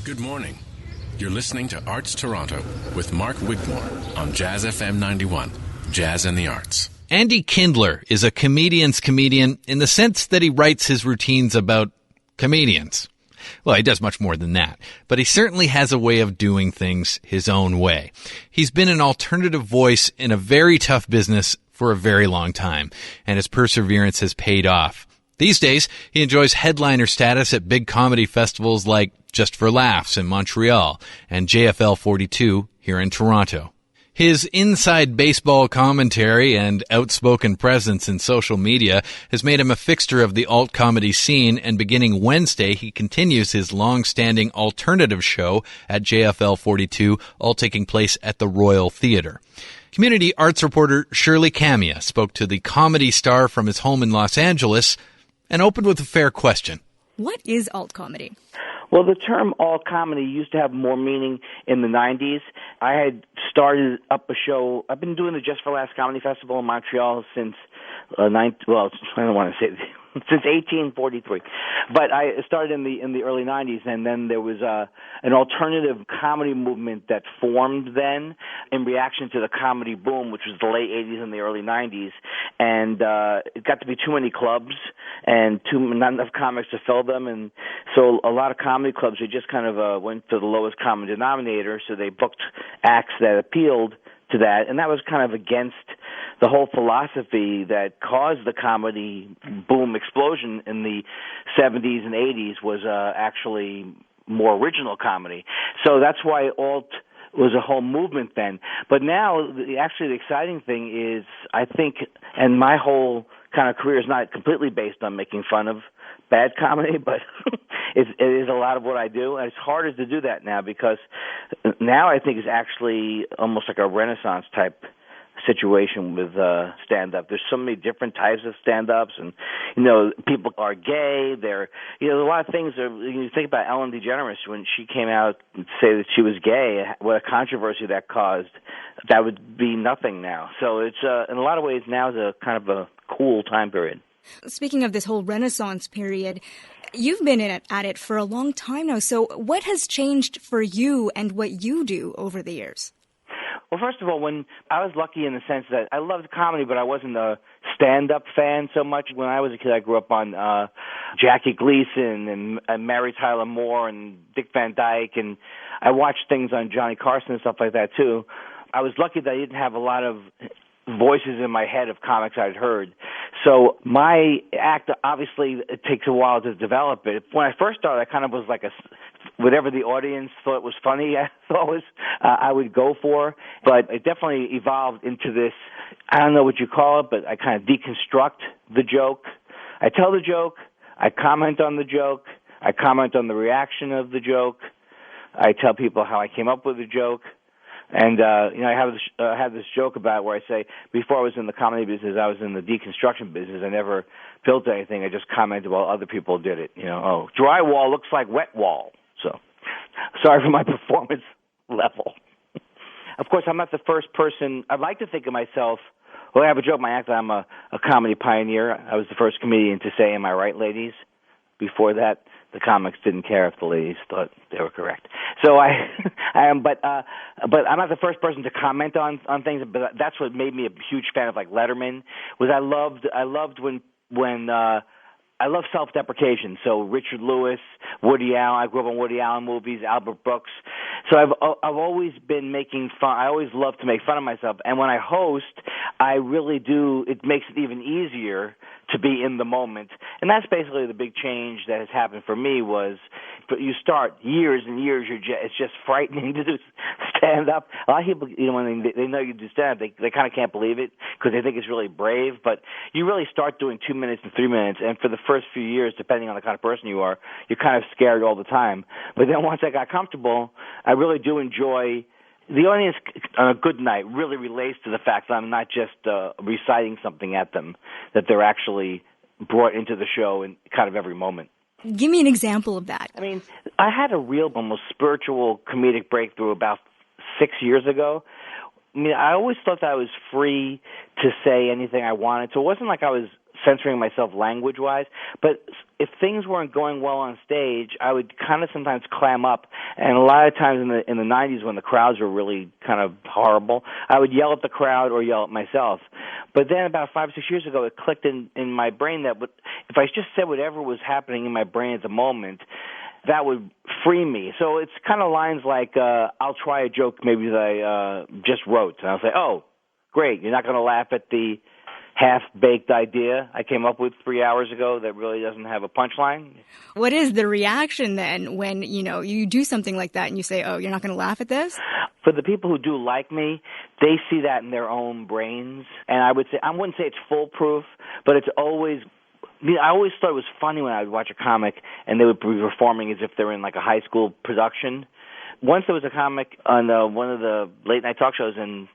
Good morning. You're listening to Arts Toronto with Mark Wigmore on Jazz FM91, Jazz and the Arts. Andy Kindler is a comedian's comedian in the sense that he writes his routines about comedians. Well, he does much more than that, but he certainly has a way of doing things his own way. He's been an alternative voice in a very tough business for a very long time, and his perseverance has paid off. These days, he enjoys headliner status at big comedy festivals like Just for Laughs in Montreal and JFL 42 here in Toronto. His inside baseball commentary and outspoken presence in social media has made him a fixture of the alt comedy scene, and beginning Wednesday, he continues his long-standing alternative show at JFL 42, all taking place at the Royal Theatre. Community arts reporter Shirley Camia spoke to the comedy star from his home in Los Angeles and opened with a fair question. What is alt comedy? Well, the term alt comedy used to have more meaning in the 90s. I had started up a show. I've been doing the Just for Laughs Comedy Festival in Montreal since I don't want to say since 1843. But I started in the early 90s, and then there was an alternative comedy movement that formed then in reaction to the comedy boom, which was the late 80s and the early 90s. And it got to be too many clubs and not enough comics to fill them, and so a lot of comedy clubs, they just kind of went to the lowest common denominator, so they booked acts that appealed to that, and that was kind of against the whole philosophy that caused the comedy boom explosion in the 70s and 80s was actually more original comedy. So that's why alt was a whole movement then. But now, actually, the exciting thing is, I think, and my whole kind of career is not completely based on making fun of bad comedy, but it is a lot of what I do. And it's harder to do that now because now I think it's actually almost like a Renaissance type situation with stand-up. There's so many different types of stand-ups, and people are gay. There's a lot of things. You think about Ellen DeGeneres when she came out and say that she was gay. What a controversy that caused. That would be nothing now. So it's in a lot of ways now is a kind of a cool time period. Speaking of this whole Renaissance period, you've been at it for a long time now. So what has changed for you and what you do over the years? Well, first of all, when I was lucky in the sense that I loved comedy, but I wasn't a stand-up fan so much. When I was a kid, I grew up on Jackie Gleason and Mary Tyler Moore and Dick Van Dyke, and I watched things on Johnny Carson and stuff like that, too. I was lucky that I didn't have a lot of voices in my head of comics I'd heard. So my act, obviously, it takes a while to develop it. When I first started, I kind of was like whatever the audience thought was funny, I would go for. But it definitely evolved into this, I don't know what you call it, but I kind of deconstruct the joke. I tell the joke, I comment on the joke, I comment on the reaction of the joke, I tell people how I came up with the joke. And, I have this joke about where I say, before I was in the comedy business, I was in the deconstruction business. I never built anything. I just commented while other people did it. Drywall looks like wet wall. So, sorry for my performance level. Of course, I'm not the first person. I'd like to think of myself, I have a joke in my act that I'm a comedy pioneer. I was the first comedian to say, "Am I right, ladies?" Before that, the comics didn't care if the ladies thought they were correct. So I am, but I'm not the first person to comment on things. But that's what made me a huge fan of like Letterman. Was I loved when I love self-deprecation. So Richard Lewis, Woody Allen. I grew up on Woody Allen movies, Albert Brooks. So I've always been making fun. I always love to make fun of myself. And when I host, I really do. It makes it even easier to be in the moment. And that's basically the big change that has happened for me was you start years and years, it's just frightening to do stand-up. A lot of people, when they know you do stand-up, they kind of can't believe it because they think it's really brave. But you really start doing 2 minutes and 3 minutes, and for the first few years, depending on the kind of person you are, you're kind of scared all the time. But then once I got comfortable, I really do enjoy. The audience on a good night really relates to the fact that I'm not just reciting something at them, that they're actually brought into the show in kind of every moment. Give me an example of that. I mean, I had a real almost spiritual comedic breakthrough about 6 years ago. I mean, I always thought that I was free to say anything I wanted. So it wasn't like I was censoring myself language-wise. But if things weren't going well on stage, I would kind of sometimes clam up. And a lot of times in the 90s when the crowds were really kind of horrible, I would yell at the crowd or yell at myself. But then about 5 or 6 years ago, it clicked in my brain that if I just said whatever was happening in my brain at the moment, that would free me. So it's kind of lines like, I'll try a joke maybe that I just wrote. And I'll say, oh, great, you're not going to laugh at the half-baked idea I came up with 3 hours ago that really doesn't have a punchline. What is the reaction then when, you do something like that and you say, oh, you're not going to laugh at this? For the people who do like me, they see that in their own brains. And I wouldn't say it's foolproof, but it's always, I always thought it was funny when I would watch a comic and they would be performing as if they're in like a high school production. Once there was a comic on one of the late-night talk shows and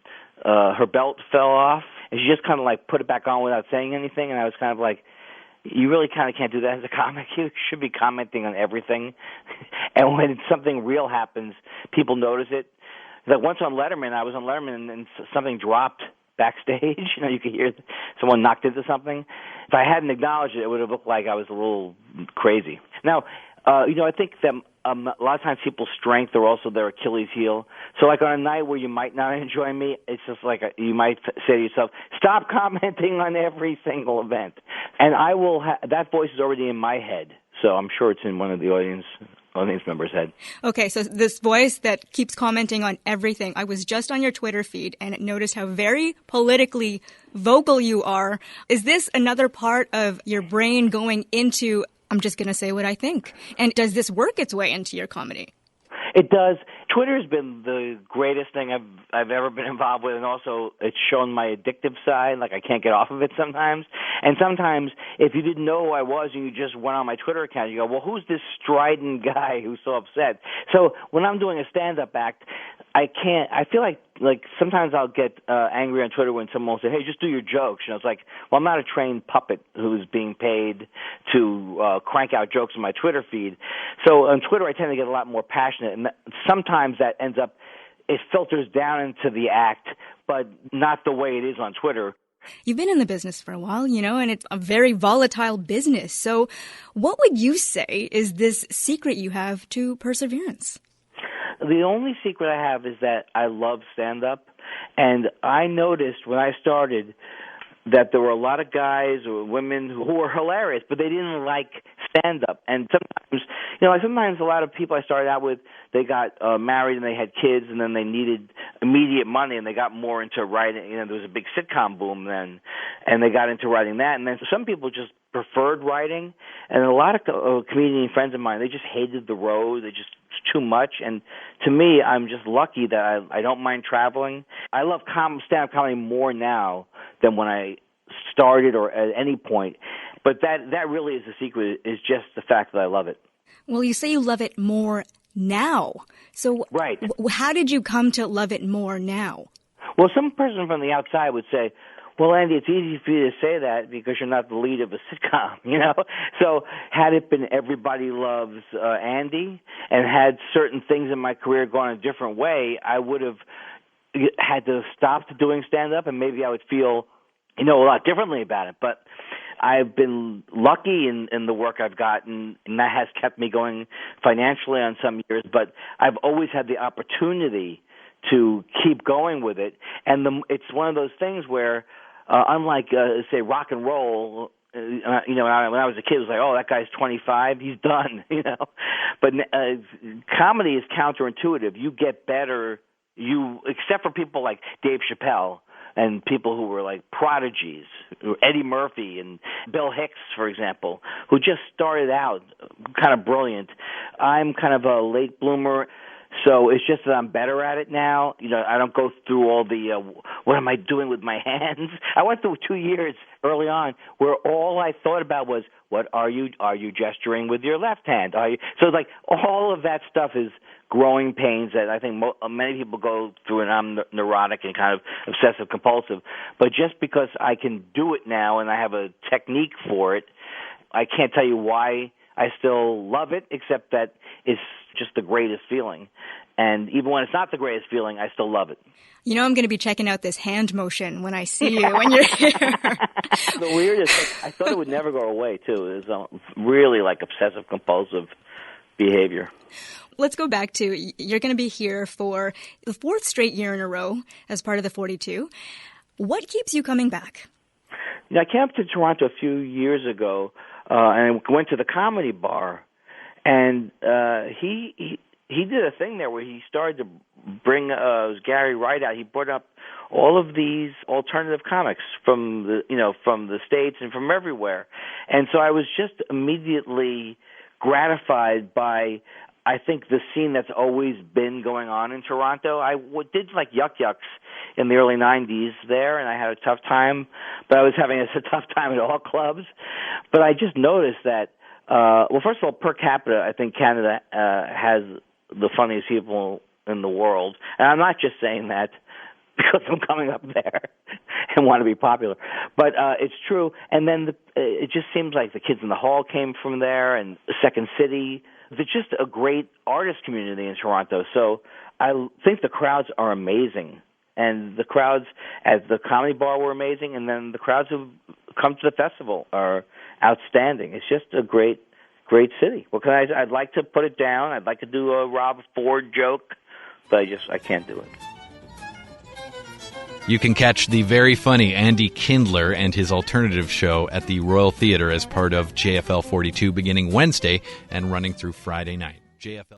her belt fell off, and she just kind of like put it back on without saying anything, and I was kind of like, you really kind of can't do that as a comic. You should be commenting on everything. And when something real happens, people notice it. Like once I was on Letterman and something dropped backstage. You could hear someone knocked into something. If I hadn't acknowledged it, it would have looked like I was a little crazy. Now, I think that a lot of times people's strength are also their Achilles heel. So like on a night where you might not enjoy me, it's just like you might say to yourself, stop commenting on every single event. And I will that voice is already in my head. So I'm sure it's in one of the audience member's head. Okay, so this voice that keeps commenting on everything. I was just on your Twitter feed and noticed how very politically vocal you are. Is this another part of your brain going into, I'm just going to say what I think? And does this work its way into your comedy? It does. Twitter's been the greatest thing I've ever been involved with, and also it's shown my addictive side. Like I can't get off of it sometimes. And sometimes, if you didn't know who I was and you just went on my Twitter account, you go, "Well, who's this strident guy who's so upset?" So when I'm doing a stand-up act, I feel like sometimes I'll get angry on Twitter when someone will say, "Hey, just do your jokes." It's like, well, I'm not a trained puppet who's being paid to crank out jokes on my Twitter feed. So on Twitter, I tend to get a lot more passionate, and sometimes that ends up, it filters down into the act, but not the way it is on Twitter. You've been in the business for a while, and it's a very volatile business. So what would you say is this secret you have to perseverance? The only secret I have is that I love stand-up, and I noticed when I started that there were a lot of guys or women who were hilarious, but they didn't like stand-up. And sometimes a lot of people I started out with, they got married and they had kids, and then they needed immediate money, and they got more into writing. There was a big sitcom boom then, and they got into writing that. And then some people just preferred writing, and a lot of comedian friends of mine, they just hated the road. It's too much. And to me, I'm just lucky that I don't mind traveling. I love stand-up comedy more now than when I started or at any point. But that really is the secret, is just the fact that I love it. Well, you say you love it more now. So right. How did you come to love it more now? Well, some person from the outside would say, well, Andy, it's easy for you to say that because you're not the lead of a sitcom, So had it been Everybody Loves Andy and had certain things in my career gone a different way, I would have had to stop doing stand-up, and maybe I would feel, a lot differently about it. But I've been lucky in the work I've gotten, and that has kept me going financially on some years. But I've always had the opportunity to keep going with it. And it's one of those things where, unlike, say, rock and roll, when I was a kid, it was like, oh, that guy's 25, he's done, But comedy is counterintuitive. You get better, except for people like Dave Chappelle and people who were like prodigies, Eddie Murphy and Bill Hicks, for example, who just started out kind of brilliant. I'm kind of a late bloomer. So it's just that I'm better at it now. I don't go through all the, what am I doing with my hands? I went through 2 years early on where all I thought about was, what are you gesturing with your left hand? So it's like all of that stuff is growing pains that I think many people go through, and I'm neurotic and kind of obsessive compulsive. But just because I can do it now and I have a technique for it, I can't tell you why I still love it, except that it's just the greatest feeling. And even when it's not the greatest feeling, I still love it. You know, I'm going to be checking out this hand motion when I see you when you're here. The weirdest, I thought it would never go away, too. It was really like obsessive-compulsive behavior. Let's go back to, you're going to be here for the 4th straight year in a row as part of the 42. What keeps you coming back? I came up to Toronto a few years ago and went to the Comedy Bar, and he did a thing there where he started to bring it was Gary Wright out. He brought up all of these alternative comics from the States and from everywhere, and so I was just immediately gratified by, I think, the scene that's always been going on in Toronto. I did like Yuck Yucks in the early 90s there, and I had a tough time, but I was having a tough time at all clubs. But I just noticed that, well, first of all, per capita, I think Canada has the funniest people in the world. And I'm not just saying that because I'm coming up there and want to be popular. But it's true. And then it just seems like the Kids in the Hall came from there, and Second City. There's just a great artist community in Toronto. So I think the crowds are amazing. And the crowds at the Comedy Bar were amazing, and then the crowds who come to the festival are outstanding. It's just a great city. Well, I'd like to put it down. I'd like to do a Rob Ford joke, but I can't do it. You can catch the very funny Andy Kindler and his alternative show at the Royal Theatre as part of JFL 42 beginning Wednesday and running through Friday night. JFL